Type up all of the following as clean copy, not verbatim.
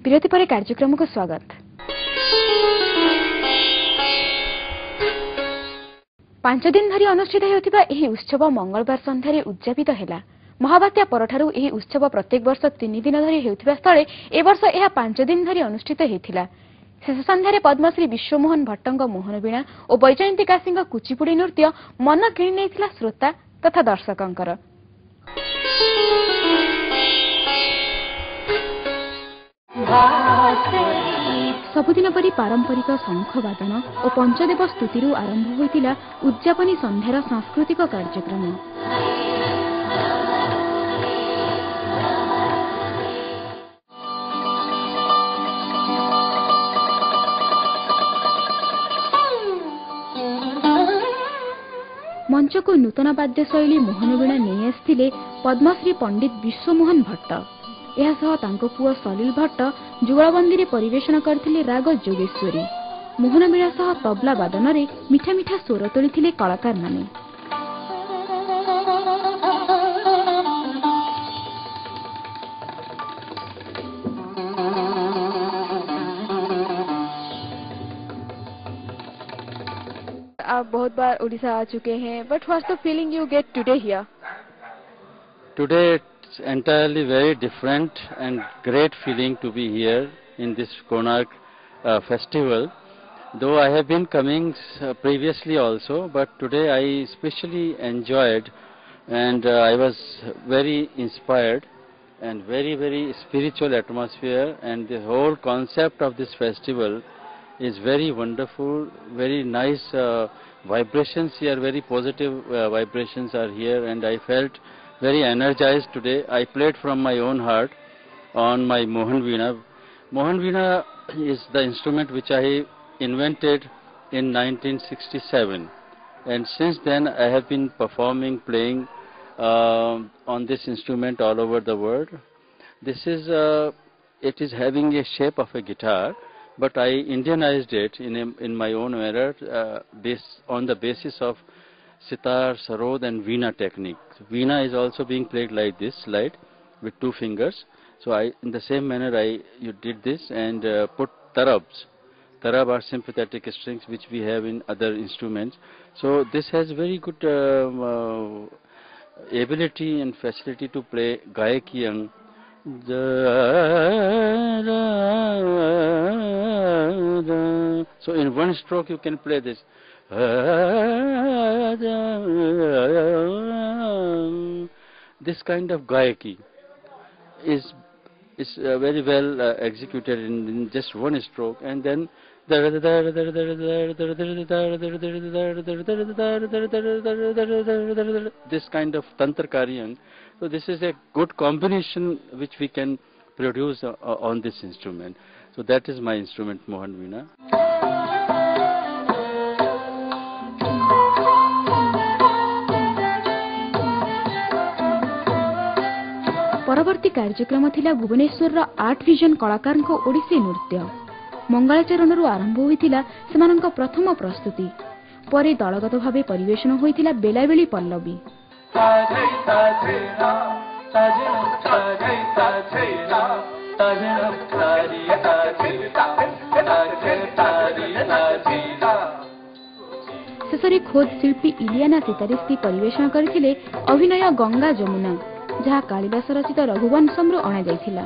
विरति पर कार्यक्रम को स्वागत। 5 दिन धरी अनुष्ठित होतिबा एही उत्सव मंगलवार संध्यारे उद्यापित हैला। महाबात्या परठारु एही उत्सव प्रत्येक वर्ष 3 दिन धरी हेउथिबा स्थळे ए वर्ष एहा 5 दिन धरी अनुष्ठित हेथिला। शेष संध्यारे पद्मश्री विश्वमोहन भट्टंग मोहनवीणा और वैजयंतिका सिंह कुचिपुड़ी नृत्य मन किणी नेइथिला श्रोता तथा दर्शकंकर। सबुदिन परी पारंपरिक शंखवादन और पंचदेव स्तुति आरंभ होइतिला उद्यापनी संध्यार सांस्कृतिक कार्यक्रम। मंच को नूतन वाद्यशैली मोहनवीणा नहीं आसथिले पद्मश्री पंडित विश्वमोहन भट्ट। एहासह तांको पुओ सलील भट्ट जुगलबंदी रे परिवेषण करथिले राग जोगेश्वरी। मोहनवीणा सह तबला वादन रे मिठा मिठा स्वर तोलिथिले कलाकार माने। आप बहुत बार उड़ीसा आ चुके हैं, but what's the feeling you get today here? Today it's entirely very different and great feeling to be here in this Konark festival. Though I have been coming previously also, but today I especially enjoyed and I was very inspired and very spiritual atmosphere, and the whole concept of this festival is very wonderful, very nice vibrations here, very positive vibrations are here, and I felt very energized today. I played from my own heart on my Mohanveena. Mohanveena is the instrument which I invented in 1967, and since then I have been performing, playing on this instrument all over the world. This is it is having a shape of a guitar, but I Indianized it in my own manner, on the basis of sitar, sarod and veena technique. Veena is also being played like this, slide with 2 fingers. So in the same manner you did this and put tarabs. Tarab are sympathetic strings which we have in other instruments. So this has very good ability and facility to play Gayakiyam. So in one stroke you can play this. This kind of Gayaki is very well executed in just one stroke, and then this kind of Tantrakaryan. So this is a good combination which we can produce on this instrument. So that is my instrument, Mohanveena. परवर्ती कार्यक्रम थिला Bhubaneswar art vision कलाकार ओडिसी नृत्य। मंगलाचरण आरंभ होइतिला सेमानंक प्रथम प्रस्तुति, परे दलगत भावे परिवेषण होइतिला बेलाबेली पल्लवी। शेषरे खोद शिल्पी इलियाना सितारिस्ती परिवेषण करथिले अभिनय गंगा जमुना, जहाँ कालिदास रचित रघुवंशमरु अणा जाइथिला।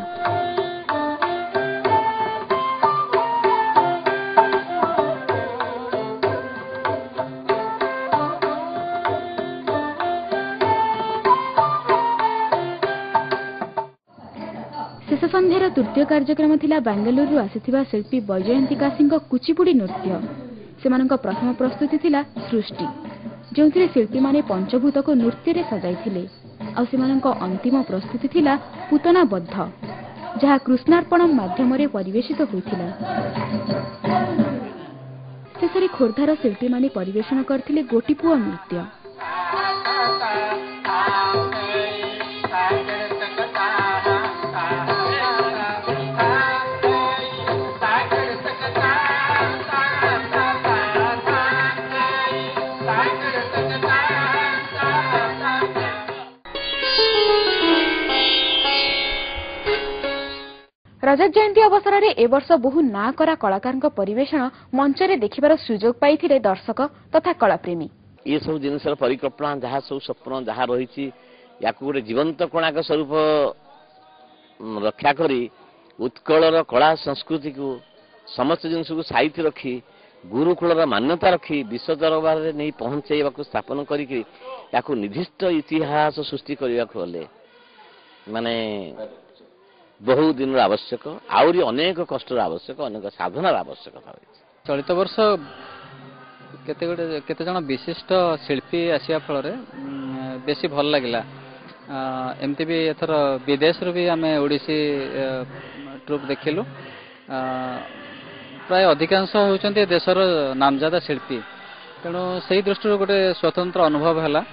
शेष संध्यार तृतीय कार्यक्रम थिला बेंगलुरु आसिथिबा शिल्पी वैजयंतिका सिंह कुचिपुड़ी नृत्य। सेमानंक प्रथम प्रस्तुति थिला सृष्टि, जोंथिरे शिल्पी माने पंचभूत को नृत्य रे सजाइथिले। आ सेमानंक अंतिम प्रस्तुति थिला पूतना बद्ध, जहाँ कृष्णार्पण माध्यम रे परिवेशित होइथिला। शेषरे खोर्धार शिल्पी माने परिवेषण करथिले गोटीपुओ नृत्य। रजत जयंती अवसर में ए वर्ष बहु ना करा कलाकार परिवेषण मंचरे देखिबार सुजोग पाइथिले दर्शक तथा कलाप्रेमी। ये सब जिनस परिकल्पना जहाँ सब स्वप्न जहाँ रही या गोटे जीवंत कोणार्क स्वरूप रक्षा करी उत्कलर कला संस्कृति को समस्त जिनस को साइति रखी गुरुकुलर मान्यता रखी विश्व दरबार में नहीं पहुंचाइबा स्थापन करके निर्दिष्ट इतिहास सृष्टि करने को माने बहु दिन आवश्यक आउरी अनेक कष्ट आवश्यक अनेक साधनार आवश्यकता चलित वर्ष केते जन विशिष्ट शिल्पी आसिया फल बेसी भल लगिला एमती भी एथर विदेश भी आम ओडिसी ट्रुप देखिलु प्राय अधिकांश होउचंती देशर नामजादा शिल्पी तेणु से दृष्टि गोटे स्वतंत्र अनुभव है।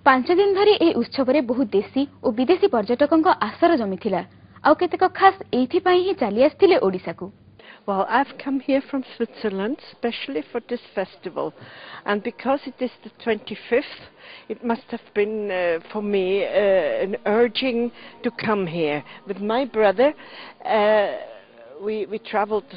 5 दिन धरी ए उत्सव रे बहु देशी और विदेशी पर्यटकों आसर जमीथिला आउ केतेक खास एथि पई ही चली आस्थिले ओडिसा को। Well, I've come here from Switzerland specially for this festival, and because it is the 25th, it must have been for me an urging to come here. With my brother, we travelled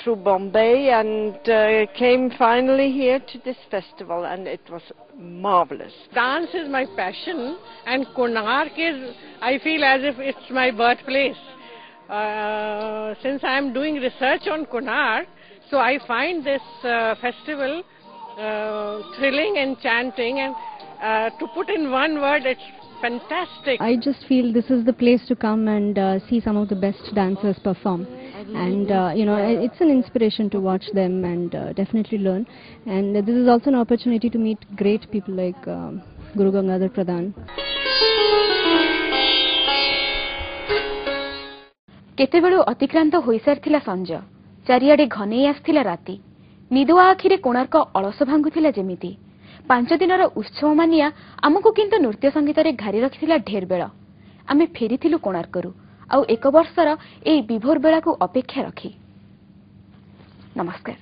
through Bombay and came finally here to this festival, and it was marvelous. Dance is my passion, and Konark is, I feel as if it's my birthplace. Since I am doing research on Konark, so I find this festival thrilling, enchanting, and to put in one word, it's fantastic. I just feel this is the place to come and see some of the best dancers perform. And it's an inspiration to watch them and definitely learn. And this is also an opportunity to meet great people like Guru Gangadhar Pradhan. केतेबेळु अतिक्रांत होई सारथिला संजय चारियाडे घनेई आस्थिला राति निदुआ आखिरे कोणार्क अलस भांगुथिला जेमिति 5 दिनर उत्सव मानिया आमको किंतु नृत्य संगीत रे घारी रखिथिला ढेर बेळ आमे फेरिथिलु कोणार्करू आउ 1 वर्षर ए विभोर बेळा को अपेक्षा रखी। नमस्कार।